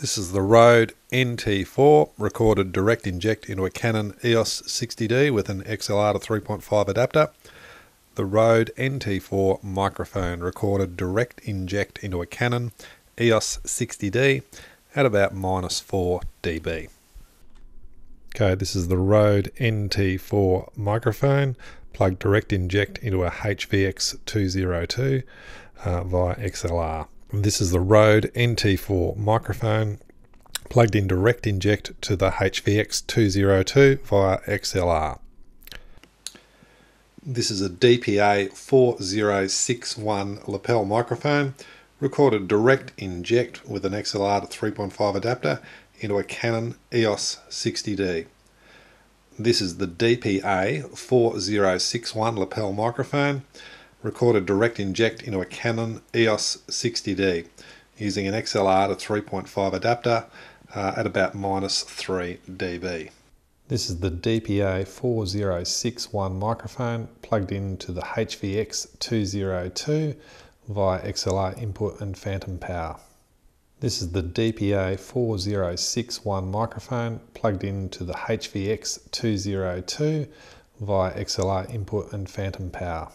This is the Rode NT4 recorded direct inject into a Canon EOS 60D with an XLR to 3.5 adapter. The Rode NT4 microphone recorded direct inject into a Canon EOS 60D at about -4 dB. Okay, this is the Rode NT4 microphone plugged direct inject into a HVX202 via XLR. This is the Rode NT4 microphone plugged in direct inject to the HVX202 via XLR. This is a DPA 4061 lapel microphone recorded direct inject with an XLR to 3.5 adapter into a Canon EOS 60D. This is the DPA 4061 lapel microphone recorded direct inject into a Canon EOS 60D using an XLR to 3.5 adapter at about -3 dB. This is the DPA 4061 microphone plugged into the HVX202 via XLR input and phantom power. This is the DPA 4061 microphone plugged into the HVX202 via XLR input and phantom power. This is the DPA 4061 microphone plugged into the HVX202 via XLR input and phantom power. This is the DPA 4061 microphone plugged into the HVX202 via XLR input and phantom power. This is the DPA 4061 microphone plugged into the HVX202 via XLR input and phantom power.